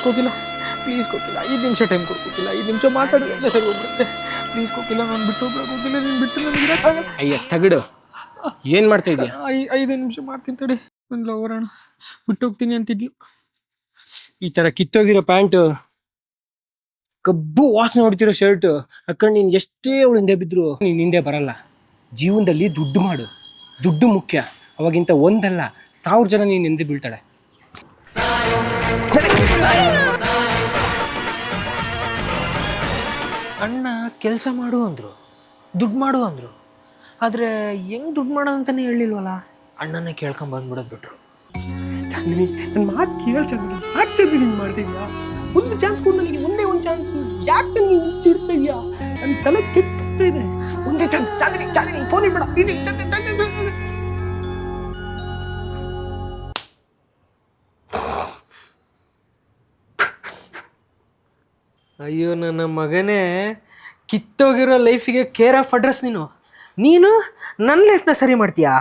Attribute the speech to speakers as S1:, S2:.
S1: ಕೋಕಿಲ please ಕೋಕಿಲ 5 ನಿಮಿಷ time ಕೊಡು ಕೋಕಿಲ 5 ನಿಮಿಷ ಮಾತಾಡೋದಿಲ್ಲ ಸರಿ ಹೋಗ್ಬಿಡುತ್ತೆ ಪ್ಲೀಸ್ ಕೋಕಿಲ ನಾನು ಬಿಟ್ಟು ಹೋಗ್ಬಿಡ ಕೋಕಿಲ ನೀನು ಬಿಟ್ಟು ನನಗೆ ಇರಕ್ಕಾಗಲ್ಲ.
S2: ಅಯ್ಯ ತಗಡು, ಏನು ಮಾಡ್ತಾ ಇದೀಯ?
S1: 5 ನಿಮಿಷ ಮಾಡ್ತೀನಿ ತಡಿ. ನನ್ನ ಲವರಣ ಬಿಟ್ಟು ಹೋಗ್ತೀನಿ ಅಂತಿದ್ಲು.
S2: ಈ ಥರ ಕಿತ್ತೋಗಿರೋ ಪ್ಯಾಂಟು, ಕಬ್ಬು ವಾಸನೆ ಹೊಡಿತಿರೋ ಶರ್ಟ್ ಹಾಕೊಂಡು ನೀನು ಎಷ್ಟೇ ಅವಳು ಹಿಂದೆ ಬಿದ್ರು ನೀನು ಹಿಂದೆ ಬರಲ್ಲ. ಜೀವನದಲ್ಲಿ ದುಡ್ಡು ಮಾಡು, ದುಡ್ಡು ಮುಖ್ಯ. ಅವಾಗಿಂತ ಒಂದಲ್ಲ 1000 ಜನ ನೀನು ಹಿಂದೆ ಬೀಳ್ತಾಳೆ.
S1: ಅಣ್ಣ ಕೆಲಸ ಮಾಡು ಅಂದರು, ದುಡ್ಡು ಮಾಡು ಅಂದರು. ಆದರೆ ಹೆಂಗೆ ದುಡ್ಡು ಮಾಡೋದಂತಾನೆ ಹೇಳಿಲ್ವಲ್ಲ. ಅಣ್ಣನ ಕೇಳ್ಕೊಂಡ್ ಬಂದ್ಬಿಡೋದು ಬಿಟ್ರು.
S2: ಚಾಂದಿನಿ, ನನ್ನ ಮಾತು ಕೇಳ ಚಾಂದಿನಿ. ಯಾಕೆ ಚಾಂದಿನಿ ಹಿಂಗೆ ಮಾಡ್ತಿದ್ಯಾ? ಒಂದು ಚಾನ್ಸ್ ಕೊಡು ನನಗೆ, ಒಂದೇ ಒಂದು ಚಾನ್ಸ್. ಯಾಕೆ ನೀನು ಚಿಡ್ಸಯ್ಯ? ನನ್ನ ತಲೆ ಕೆಟ್ಟ ಇದೆ. ಒಂದೇ ಚಾನ್ಸ್ ಚಾಂದಿನಿ. ಚಾಂದಿನಿ ಫೋನ್ ಇಡ್ಬೇಡ.
S1: ಅಯ್ಯೋ ನನ್ನ ಮಗನೇ, ಕಿತ್ತೋಗಿರೋ ಲೈಫಿಗೆ ಕೇರ್ ಆಫ್ ಅಡ್ರೆಸ್ ನೀನು ನನ್ನ ಲೈಫ್ನ ಸರಿ ಮಾಡ್ತೀಯಾ?